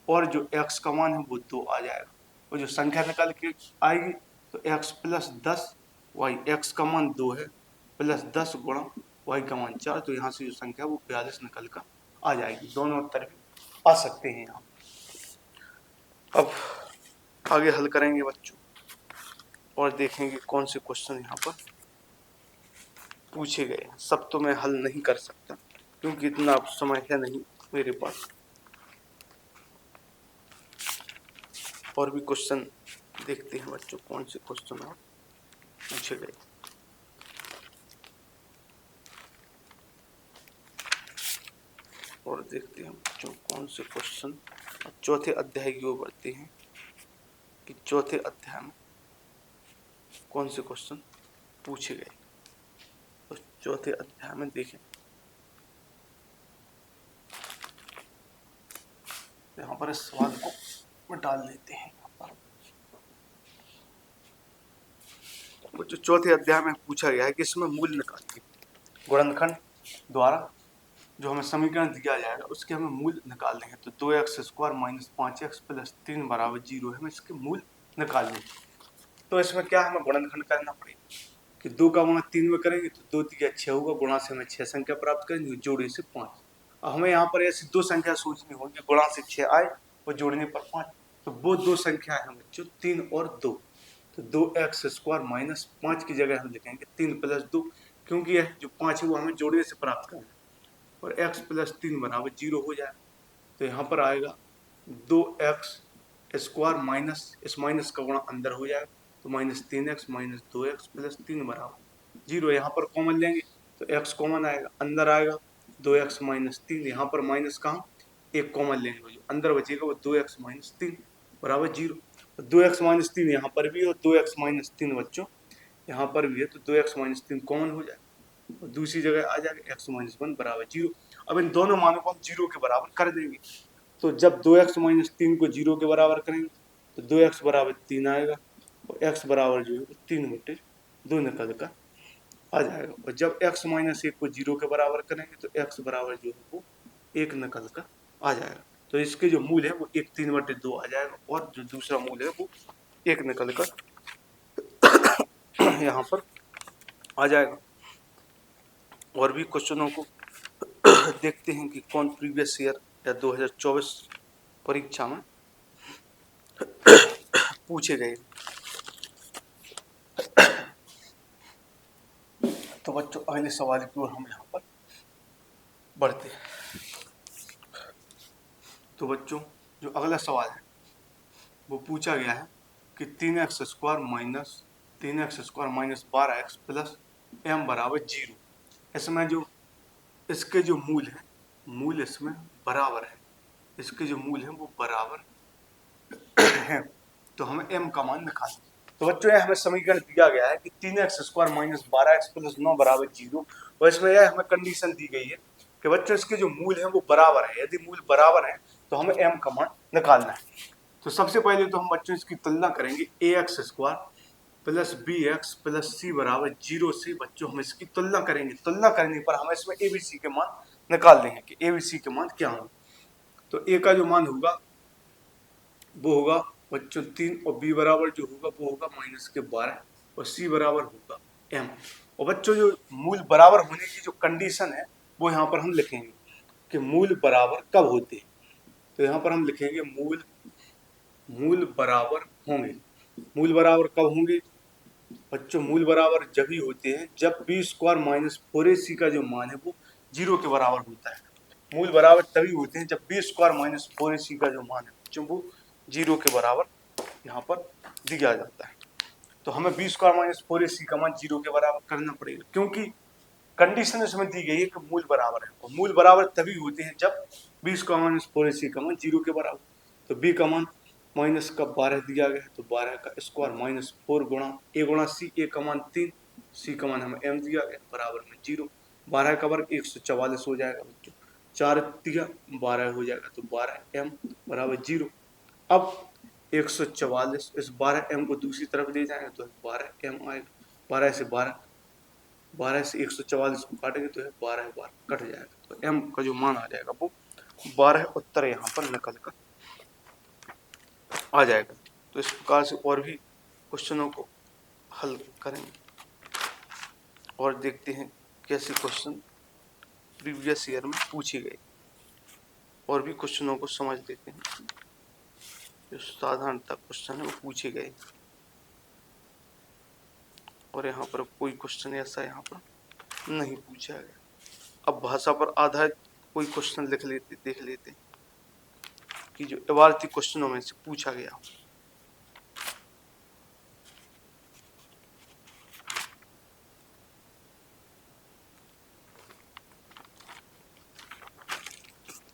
और जो x का मान है वो 2 आ जाएगा। और जो संख्या निकल के आएगी तो x प्लस 10 y, x का मान 2 है, प्लस 10 गुणा y का मान 4, तो यहाँ से जो संख्या वो 42 निकल कर आ जाएगी। दोनों उत्तर भी आ सकते हैं यहाँ। अब आगे हल करेंगे बच्चों और देखेंगे कौन से क्वेश्चन यहाँ पर पूछे गए हैं। सब तो मैं हल नहीं कर सकता क्योंकि इतना समय है नहीं मेरे पास, और भी क्वेश्चन देखते हैं बच्चों कौन से क्वेश्चन और पूछे गए। और देखते हैं बच्चों कौन से क्वेश्चन चौथे अध्याय की ओर बढ़ते हैं कि चौथे अध्याय में कौन से क्वेश्चन पूछे गए। तो चौथे अध्याय में देखें, यहाँ पर इस सवाल को डाल लेते हैं। जो चौथे अध्याय में पूछा गया है कि इसमें मूल निकालिए, गुणनखंड द्वारा जो हमें समीकरण दिया जाएगा उसके हमें मूल निकालने हैं। तो 2x square minus 5x plus 3 बराबर 0 है, हमें इसके मूल निकालने। तो इसमें क्या हमें गुणनखंड करना पड़ेगा कि 2 का गुणा 3 में करेंगे तो 2 3 6 होगा, गुणा से हमें 6 संख्या प्राप्त करेंगे, जोड़े से 5। अब हमें यहाँ पर ऐसी 2 संख्या सोचनी होगी, गुणा से 6 आए और जोड़ने पर 5, तो वो 2 संख्या है बच्चों 3 और 2। तो 2x स्क्वायर माइनस 5 की जगह हम लिखेंगे 3 प्लस 2, क्योंकि यह जो 5 है वो हमें जोड़ने से प्राप्त करना है, और x प्लस 3 बराबर 0 हो जाएगा। तो यहाँ पर आएगा 2x स्क्वायर माइनस इस माइनस का गुणा अंदर हो जाएगा, तो minus 3x minus 2x plus 3 बराबर 0। यहाँ पर कॉमन लेंगे तो x कॉमन आएगा, अंदर आएगा 2x माइनस 3, यहाँ पर माइनस का हम एक कॉमन लेंगे, जो अंदर बचेगा वो 2x माइनस 3 बराबर 0। 2x-3 यहाँ पर भी, और 2x-3 बच्चों यहाँ पर भी है, तो 2x-3 कॉमन हो जाए और दूसरी जगह आ जाएगा x-1 बराबर 0। अब इन दोनों मानों को हम 0 के बराबर कर देंगे। तो जब 2x-3 को 0 के बराबर करेंगे तो 2x बराबर 3 आएगा और x बराबर जो है 3/2 निकल कर आ जाएगा। और जब x-1 को 0 के बराबर करेंगे तो x बराबर जो है वो 1 निकल कर आ जाएगा। तो इसके जो मूल है वो 1 3/2 आ जाएगा और जो दूसरा मूल है वो 1 निकल कर यहाँ पर आ जाएगा। और भी क्वेश्चनों को देखते हैं कि कौन प्रीवियस ईयर या 2024 परीक्षा में पूछे गए। तो बच्चों अगले सवाल की ओर हम यहाँ पर बढ़ते हैं। तो बच्चों जो अगला सवाल है वो पूछा गया है कि 3x² minus 12x plus m बराबर 0। इसमें जो इसके जो मूल है, मूल इसमें बराबर है, इसके जो मूल है वो बराबर है। तो हमें m का मान निकालना। तो बच्चों यह हमें समीकरण दिया गया है कि 3x² माइनस 12x प्लस 9 बराबर 0। और इसमें यह हमें कंडीशन दी गई है कि बच्चों इसके जो मूल है वो बराबर है। यदि मूल बराबर है तो हमें m का मान निकालना है। तो सबसे पहले तो हम बच्चों इसकी तुलना करेंगे ax² plus bx plus c बराबर 0 से। बच्चों हम इसकी तुलना करेंगे। तुलना करने पर हम इसमें abc के मान निकाल देंगे कि abc के मान क्या होंगे। तो a का जो मान होगा वो होगा बच्चों 3 और b बराबर जो होगा वो होगा -12 और c बराबर होगा m। और बच्चों जो मूल बराबर होने की जो कंडीशन है वो यहाँ पर हम लिखेंगे कि मूल बराबर कब होते हैं। तो यहाँ पर हम लिखेंगे मूल बराबर होंगे। मूल बराबर कब होंगे बच्चों? मूल बराबर जब ही होते हैं जब b² माइनस 4ac का जो मान है वो 0 के बराबर होता है। मूल बराबर तभी होते हैं जब b² माइनस 4ac का जो मान है बच्चों वो 0 के बराबर यहाँ पर दिया जाता है। तो हमें b² माइनस 4ac का मान 0 के बराबर करना पड़ेगा, क्योंकि कंडीशन इसमें दी गई है कि मूल बराबर है। और मूल बराबर तभी होते हैं जब b² माइनस 4ac का मान 0 के बराबर। तो b का मान माइनस का 12 दिया गया है, तो 12 का स्क्वायर माइनस 4 गुणा a गुणा c, a का मान 3, c का मान हमें m दिया गया बराबर में 0। 12 का वर्ग 144 हो जाएगा बच्चों, 4 दिया 12 हो जाएगा, तो 12m बराबर 0। अब 144 इस 12m को दूसरी तरफ ले जाएंगे तो 12m आएगा। 12 से 144 को काटेंगे तो 12 बार कट जाएगा, तो m का जो मान आ जाएगा वो 12 उत्तर यहाँ पर निकल कर आ जाएगा। तो इस प्रकार से और भी क्वेश्चनों को हल करेंगे और देखते हैं कैसे क्वेश्चन प्रीवियस ईयर में पूछे गए। और भी क्वेश्चनों को समझ लेते हैं जो साधारणतः क्वेश्चन है वो पूछे गए। और यहाँ पर कोई क्वेश्चन ऐसा यहाँ पर नहीं पूछा गया। अब भाषा पर आधारित कोई क्वेश्चन देख लेते हैं कि जो इबारती क्वेश्चनों में से पूछा गया।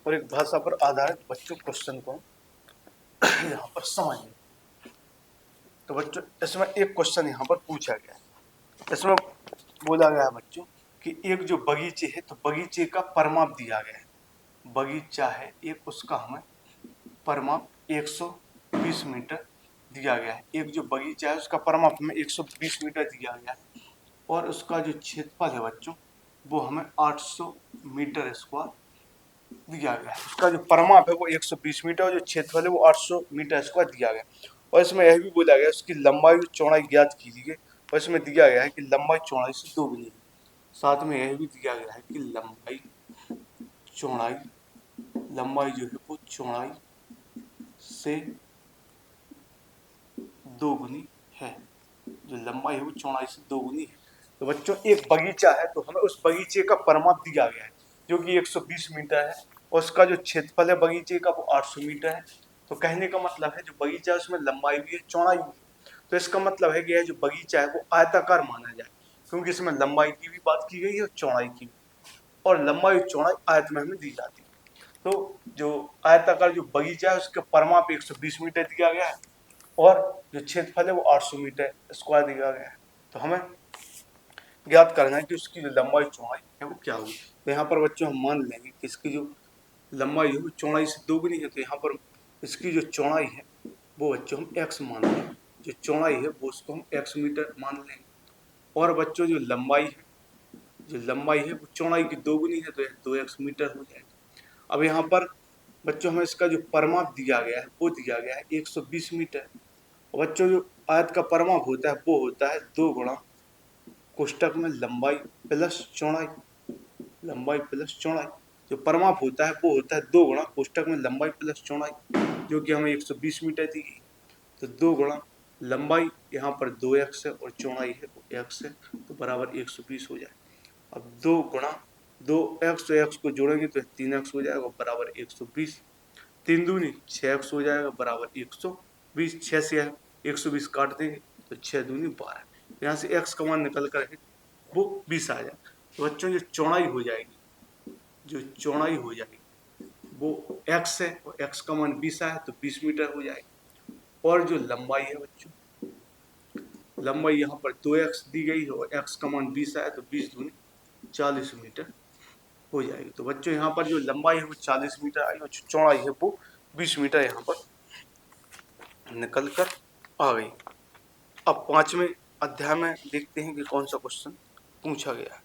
और एक भाषा पर आधारित बच्चों क्वेश्चन को यहाँ पर समझिए। तो बच्चों इसमें एक क्वेश्चन यहाँ पर पूछा गया है। इसमें बोला गया है बच्चों कि एक जो बगीचे है तो बगीचे का परिमाप दिया गया है। बगीचा है एक, उसका हमें परिमाप 120 मीटर दिया गया है। एक जो बगीचा है उसका परिमाप हमें 120 मीटर दिया गया है और उसका जो क्षेत्रफल है बच्चों वो हमें 800 मीटर स्क्वायर दिया गया है। उसका जो परिमाप है वो 120 मीटर और जो क्षेत्रफल है वो 800 मीटर स्क्वायर दिया गया। और इसमें यह भी बोला गया उसकी लंबाई और चौड़ाई ज्ञात कीजिए। और इसमें दिया गया है कि लंबाई चौड़ाई से दोगुनी है। साथ में यह भी दिया गया है कि लंबाई जो है वो चौड़ाई से दोगुनी है। जो लंबाई है वो चौड़ाई से दोगुनी है। तो बच्चों एक बगीचा है तो हमें उस बगीचे का परिमाप दिया गया है जो कि 120 मीटर है और उसका जो क्षेत्रफल है बगीचे का वो 800 मीटर है। तो कहने का मतलब है जो बगीचा है उसमें लंबाई भी है चौड़ाई भी है। तो इसका मतलब है कि यह जो बगीचा है वो आयताकार माना जाए, क्योंकि इसमें लंबाई की भी बात की गई है और चौड़ाई की भी। और लंबाई और चौड़ाई आयत में हमें दी जाती है। तो जो आयताकार जो बगीचा है उसका परिमाप 120 मीटर दिया गया है और जो क्षेत्रफल है वो 800 मीटर स्क्वायर दिया गया है। तो हमें ज्ञात करना है कि उसकी जो लंबाई चौड़ाई है वो क्या होगी। तो यहाँ पर बच्चों हम मान लेंगे कि इसकी जो लंबाई है वो चौड़ाई से दोगुनी है, तो यहाँ पर इसकी जो चौड़ाई है वो बच्चों हम x मान लेंगे, जो चौड़ाई है वो उसको हम x मीटर मान लेंगे। और बच्चों जो लंबाई है वो चौड़ाई की दोगुनी है, तो 2x मीटर हो जाएगा। अब यहाँ पर बच्चों हमें इसका जो परिमाप दिया गया है वो दिया गया है 120 मीटर। और बच्चों जो आयत का परिमाप होता है वो होता है 2 गुणा कोष्टक में लंबाई प्लस चौड़ाई, लंबाई प्लस चौड़ाई। जो परिमाप होता है वो होता है 2 गुणा कोष्टक में लंबाई प्लस चौड़ाई, जो कि हमें 120 मीटर दी गई। तो 2 गुणा लंबाई यहाँ पर 2x है और चौड़ाई है वो x है, तो बराबर 120 हो जाए। अब 2 गुणा 2x, तो x को जोड़ेंगे तो 3x हो जाएगा बराबर 120। 3 दूनी 6x हो जाएगा बराबर 120। 6 से 120 काट देंगे तो 6 दूनी 12। यहाँ से x का मान निकल कर है वो 20 आ जाए। तो बच्चों जो चौड़ाई हो जाएगी वो x है और x का मान 20 आया तो 20 मीटर हो जाएगी। और जो लंबाई है बच्चों, लंबाई यहाँ पर 2x दी गई है और x का मान 20 आया तो 20 दूनी 40 मीटर हो जाएगी। तो बच्चों यहाँ पर जो लंबाई है वो 40 मीटर आई और जो चौड़ाई है वो 20 मीटर यहाँ पर निकल कर आ गई। अब 5वें अध्याय में देखते हैं कि कौन सा क्वेश्चन पूछा गया है।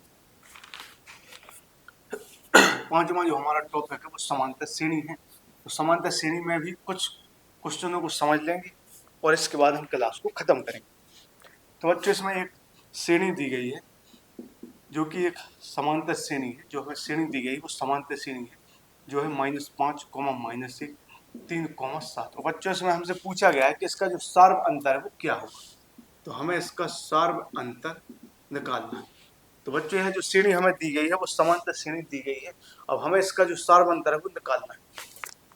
5वां जो हमारा टॉपिक है वो समांतर श्रेणी है। तो समांतर श्रेणी में भी कुछ क्वेश्चनों को समझ लेंगे और इसके बाद हम क्लास को खत्म करेंगे। तो बच्चों इसमें एक श्रेणी दी गई है जो कि एक समांतर श्रेणी है। जो हमें श्रेणी दी गई वो समांतर श्रेणी है जो है -5, -1, 3, 7। और बच्चों इसमें हमसे पूछा गया है कि इसका जो सार्व अंतर है वो क्या होगा। तो हमें इसका सार्व अंतर निकालना है। तो बच्चों यह जो श्रेणी हमें दी गई है वो समांतर श्रेणी दी गई है। अब हमें इसका जो सार्व अंतर है वो निकालना है।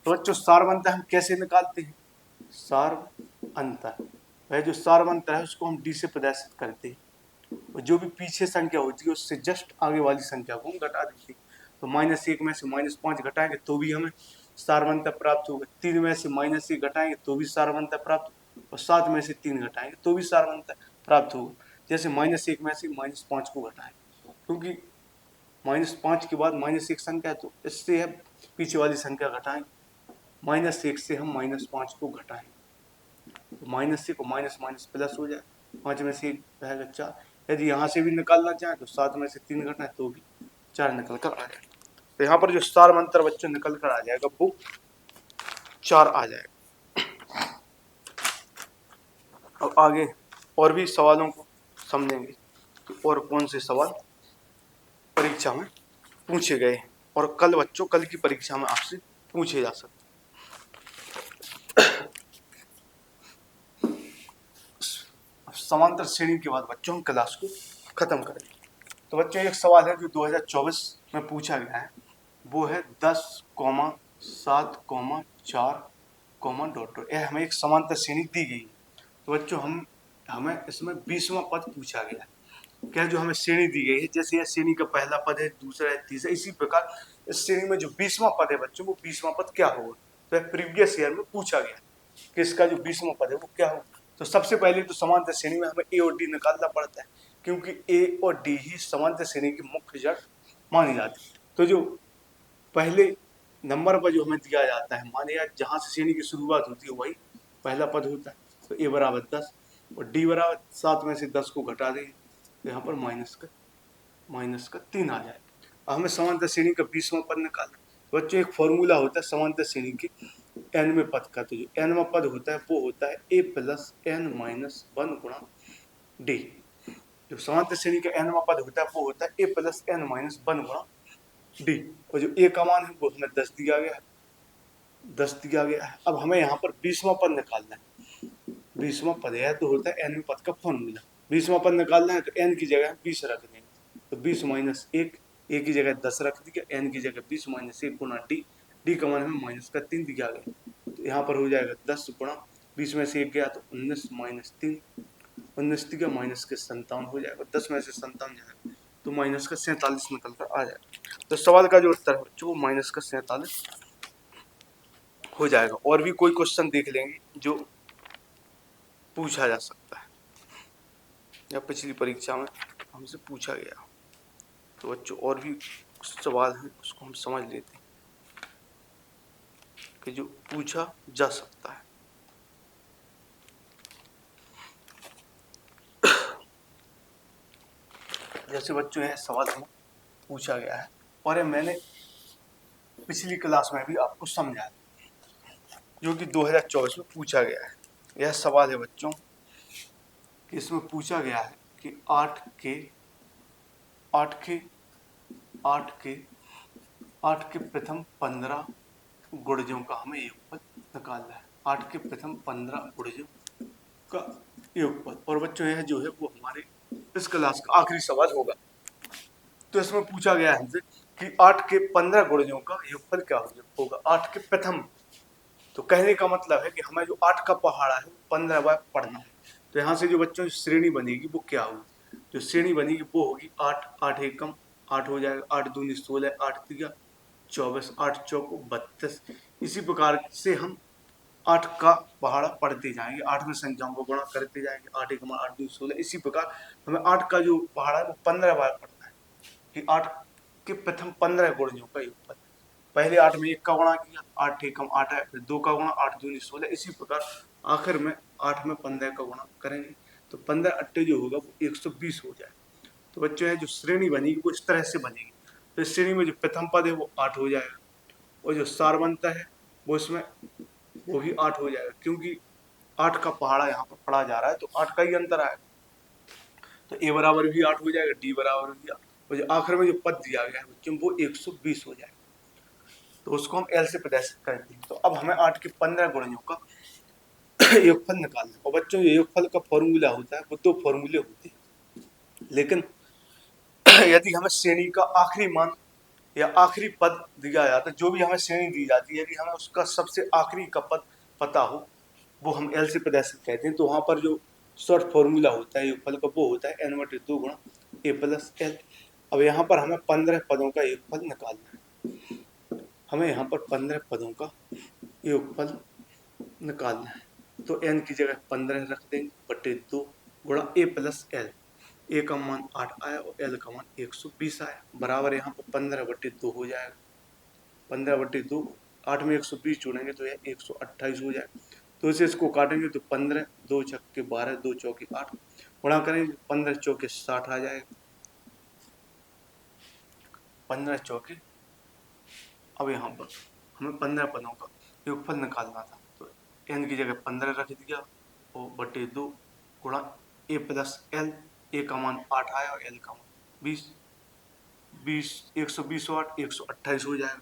तो बच्चों सार्व अंतर हम कैसे निकालते हैं। सार्व अंतर, वह जो सार्व अंतर है उसको हम d से प्रदर्शित करते हैं और जो भी पीछे संख्या होती है उससे जस्ट आगे वाली संख्या को हम घटा देते हैं। तो -1 में से -5 घटाएंगे तो भी हमें सार्व अंतर प्राप्त होगा। 3 में से -1 घटाएंगे तो भी सार्व अंतर प्राप्त, और 7 में से 3 घटाएंगे तो भी सार्व अंतर प्राप्त होगा। जैसे -1 में से -5 को घटाएं, क्योंकि -5 के बाद -1 संख्या है तो इससे है पीछे वाली संख्या घटाएं। -1 से हम -5 को घटाएं तो -1 को माइनस माइनस प्लस हो जाए। 5 में से 1 रहेगा 4। यदि यहाँ से भी निकालना चाहें तो 7 में से 3 घटाएं तो भी 4 निकल कर आ जाएगा। तो यहाँ पर जो सार्व अंतर बच्चों निकल कर आ जाएगा वो 4 आ जाएगा। अब आगे और भी सवालों को समझेंगे कि और कौन से सवाल परीक्षा में पूछे गए और कल की परीक्षा में आपसे पूछे जा सकते। समांतर श्रेणी के बाद बच्चों हम क्लास को खत्म करेंगे। तो बच्चों एक सवाल है जो 2024 में पूछा गया है, वो है 10, 7, 4, ... यह हमें एक समांतर श्रेणी दी गई है। तो बच्चों हमें इसमें 20वां पद पूछा गया है। क्या जो हमें श्रेणी दी गई है, जैसे यह श्रेणी का पहला पद है, दूसरा है, तीसरा, इसी प्रकार इस श्रेणी में जो 20वां पद है बच्चों, वो 20वां पद क्या होगा। तो प्रीवियस ईयर में पूछा गया कि इसका जो 20वां पद है वो क्या होगा। तो सबसे पहले तो समांतर श्रेणी में हमें ए और डी निकालना पड़ता है, क्योंकि ए और डी ही समांतर श्रेणी की मुख्य जड़ मानी जाती है। तो जो पहले नंबर पर जो हमें दिया जाता है, माने या जहाँ से श्रेणी की शुरुआत होती है वही पहला पद होता है। तो ए बराबर 10 और डी बराबर 7 में से 10 को घटा देंगे तो यहाँ पर माइनस का 3 आ जाएगा। हमें समांतर श्रेणी का 20वां पद निकालना। तो बच्चों एक फॉर्मूला होता है समांतर श्रेणी के nवें पद का। तो जो nवां पद होता है वो होता है a + n-1 गुणा d। जो समांतर श्रेणी का nवां पद होता है वो होता है a + n-1 गुणा d। और जो a का मान है वो हमें 10 दिया गया है। अब हमें यहाँ पर 20वां पद निकालना है। 20वां पद है तो होता है nवें पद का फॉर्मूला। 20वां पद निकालना है तो n की जगह 20 रख देंगे, तो 20 - 1, a की जगह 10 रख दिया, n की जगह 20 - 1 गुणा d का मान हमें -3 दिया गया। तो यहाँ पर हो जाएगा 10 गुणा 20 में से 1 गया तो 19 - 3, 19 दिया माइनस के 57 हो जाएगा। 10 में से 57 जाएगा तो -47 निकल कर आ जाएगा। तो सवाल का जो उत्तर है जो -47 हो जाएगा। और भी कोई क्वेश्चन देख लेंगे जो पूछा जा सकता है या पिछली परीक्षा में हमसे पूछा गया। तो बच्चों और भी कुछ सवाल हैं उसको हम समझ लेते हैं कि जो पूछा जा सकता है। जैसे बच्चों यह सवाल हमें पूछा गया है और ये मैंने पिछली क्लास में भी आपको समझाया, जो कि 2024 में पूछा गया है। यह सवाल है बच्चों कि इसमें पूछा गया है कि 8 के प्रथम 15 गुणजों का हमें योगफल निकालना है। 8 के प्रथम 15 गुणजों का योगफल। और बच्चों यह जो है वो हमारे इस क्लास का आखिरी सवाल होगा। तो इसमें पूछा गया है हमसे कि 8 के 15 गुणजों का योगफल क्या होगा। 8 के प्रथम, तो कहने का मतलब है कि हमें जो 8 का पहाड़ा है वो 15 बार पढ़ना है। तो यहाँ से जो बच्चों की श्रेणी बनेगी वो क्या होगी, जो श्रेणी बनेगी वो होगी 8, 8 एकम 8 हो जाएगा, 8 दूनी 16, 8 तिया 24, 8 चौको 32। इसी प्रकार से हम 8 का पहाड़ा पढ़ते जाएंगे, 8 में संख्याओं को गुणा करते जाएंगे, 8 एकम 8 दूनी 16। इसी प्रकार हमें 8 का जो पहाड़ा है वो 15 बार पढ़ना है कि 8 के प्रथम 15 गुणजों का योगफल। पहले 8 में 1 का गुणा किया, 8 एकम 8 है, फिर 2 का गुणा, 8 दूनी 16। इसी प्रकार आखिर में 8 में 15 का गुणा करेंगे तो 15 अट्टे जो होगा वो 120 हो जाए। तो बच्चों है जो श्रेणी बनेगी वो इस तरह से बनेगी। तो इस श्रेणी में जो प्रथम पद है वो 8 हो जाएगा और जो सार बनता है वो इसमें वो भी 8 हो जाएगा, क्योंकि 8 का पहाड़ा यहाँ पर पढ़ा जा रहा है तो 8 का ही अंतर आएगा। तो ए बराबर भी 8 हो जाएगा, डी बराबर भी 8, और जो आखिर में जो पद दिया गया है बच्चों वो 120 हो जाएगा। तो उसको हम एल से प्रदर्शित करते हैं। तो अब हमें 8 के 15 गुणजों का योगफल निकालना है। और बच्चों ये योगफल का फॉर्मूला होता है वो 2 फॉर्मूले होते हैं, लेकिन यदि हमें श्रेणी का आखिरी मान या आखिरी पद दिया जाता है, जो भी हमें श्रेणी दी जाती है, यदि हमें उसका सबसे आखिरी का पद पता हो वो हम एल से प्रदर्शित कहते हैं। तो वहां पर जो शॉर्ट फॉर्मूला होता है योगफल का वो होता है n/2 गुणा a प्लस एल। अब यहाँ पर हमें 15 पदों का योगफल निकालना है। हमें यहाँ पर 15 पदों का योगफल निकालना है। तो n की जगह 15 रख देंगे बटे 2 गुणा a प्लस एल। ए का मान 8 आया और एल का मान 120 आया, बराबर यहाँ पर 15/2 हो जाएगा। 15/2, 8 में 120 जोड़ेंगे तो यह 128 हो जाएगा। तो इसे इसको काटेंगे तो 15, 2 छक्के 12, 2 चौके 8, गुणा करेंगे 15 चौके 60 आ जाएगा। 15 चौके, अब यहाँ पर हमें 15 पदों का योगफल निकालना था। तो n की जगह 15 रख दिया और बटे 2 गुणा a प्लस एल। ए का मान 8 आया और एल का मान 20, 120 और 8, 128 हो जाएगा।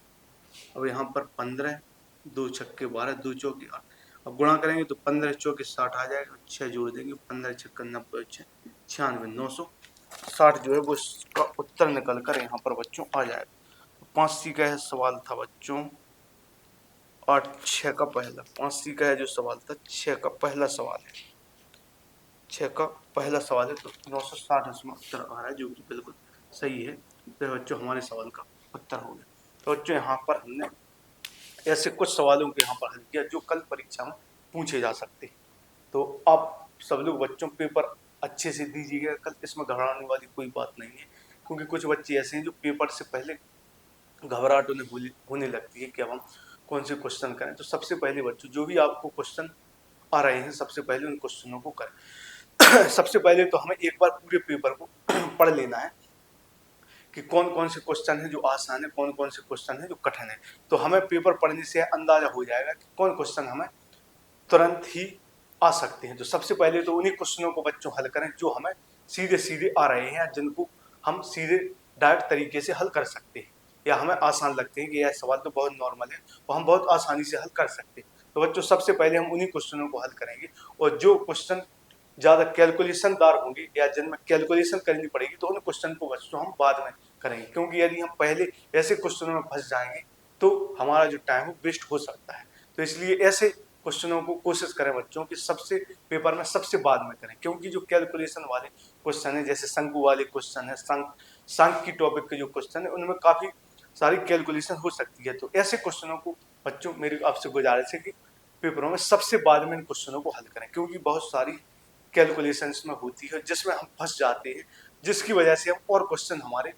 अब यहाँ पर 15, 2 छक्के 12, 2 चौके 8, अब गुणा करेंगे तो 15 चौके 60 आ जाएगा, 6 जोड़ देंगे, 15 छक्के 90, 96, 960 जो है वो इसका उत्तर निकल कर यहाँ पर बच्चों आ जाएगा। 5C का यह सवाल था बच्चों, और 6 का पहला, 5C का है जो सवाल था 6 का पहला सवाल है। 6 का पहला सवाल है तो 960 इसमें उत्तर आ रहा है, जो कि बिल्कुल सही है। तो बच्चों हमारे सवाल का उत्तर हो गया। तो बच्चों यहाँ पर हमने ऐसे कुछ सवालों के यहाँ पर हल किया जो कल परीक्षा में पूछे जा सकते हैं। तो आप सब लोग बच्चों पेपर अच्छे से दीजिएगा कल, इसमें घबराने वाली कोई बात नहीं है, क्योंकि कुछ बच्चे ऐसे हैं जो पेपर से पहले घबराहट उन्हें होने लगती है कि अब हम कौन से क्वेश्चन करें। तो सबसे पहले बच्चों जो भी आपको क्वेश्चन आ रहे हैं सबसे पहले उन क्वेश्चनों को करें। सबसे पहले तो हमें एक बार पूरे पेपर को पढ़ लेना है कि कौन कौन से क्वेश्चन है जो आसान है, कौन कौन से क्वेश्चन है जो कठिन है। तो हमें पेपर पढ़ने से अंदाजा हो जाएगा कि कौन क्वेश्चन हमें तुरंत ही आ सकते हैं। तो सबसे पहले तो उन्हीं क्वेश्चनों को बच्चों हल करें जो हमें सीधे सीधे आ रहे हैं, जिनको हम सीधे डायरेक्ट तरीके से हल कर सकते हैं, या हमें आसान लगते हैं कि यह सवाल तो बहुत नॉर्मल है और हम बहुत आसानी से हल कर सकते हैं। तो बच्चों सबसे पहले हम उन्हीं क्वेश्चनों को हल करेंगे, और जो क्वेश्चन ज़्यादा कैलकुलेशन दार होंगे या जिनमें कैलकुलेशन करनी पड़ेगी तो उन क्वेश्चन को बच्चों हम बाद में करेंगे, क्योंकि यदि हम पहले ऐसे क्वेश्चनों में फंस जाएंगे तो हमारा जो टाइम है वेस्ट हो सकता है। तो इसलिए ऐसे क्वेश्चनों को कोशिश करें बच्चों कि सबसे पेपर में सबसे बाद में करें, क्योंकि जो कैलकुलेशन वाले क्वेश्चन है, जैसे शंकु वाले क्वेश्चन है, सांख्य की टॉपिक के जो क्वेश्चन है उनमें काफ़ी सारी कैलकुलेशन हो सकती है। तो ऐसे क्वेश्चनों को बच्चों मेरी आपसे गुजारिश है कि पेपरों में सबसे बाद में इन क्वेश्चनों को हल करें, क्योंकि बहुत सारी कैलकुलेशंस में होती है जिसमें हम फंस जाते हैं, जिसकी वजह से हम और क्वेश्चन हमारे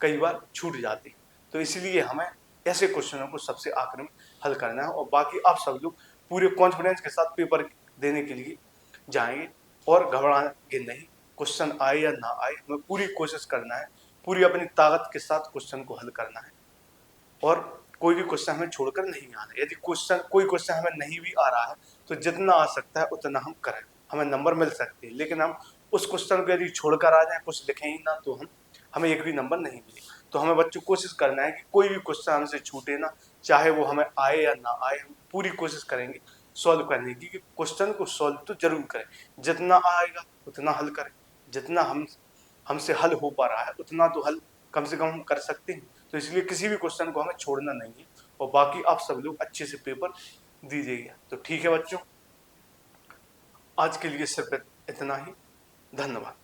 कई बार छूट जाते हैं। तो इसलिए हमें ऐसे क्वेश्चनों को सबसे आखिर में हल करना है, और बाकी आप सब लोग पूरे कॉन्फिडेंस के साथ पेपर देने के लिए जाएंगे और घबराएंगे नहीं। क्वेश्चन आए या ना आए, हमें पूरी कोशिश करना है, पूरी अपनी ताकत के साथ क्वेश्चन को हल करना है, और कोई भी क्वेश्चन हमें छोड़कर नहीं आना। यदि कोई क्वेश्चन हमें नहीं भी आ रहा है तो जितना आ सकता है उतना हम करें, हमें नंबर मिल सकते हैं। लेकिन हम उस क्वेश्चन को यदि छोड़कर आ जाए, कुछ लिखें ही ना, तो हमें एक भी नंबर नहीं मिले। तो हमें बच्चों कोशिश करना है कि कोई भी क्वेश्चन हमसे छूटे ना, चाहे वो हमें आए या ना आए, हम पूरी कोशिश करेंगे सॉल्व करने की, कि क्वेश्चन को सॉल्व तो जरूर करें। जितना आएगा उतना हल करें, जितना हमसे हल हो पा रहा है उतना तो हल कम से कम हम कर सकते हैं। तो इसलिए किसी भी क्वेश्चन को हमें छोड़ना नहीं है, और बाकी आप सब लोग अच्छे से पेपर दीजिएगा। तो ठीक है बच्चों, आज के लिए सिर्फ इतना ही। धन्यवाद।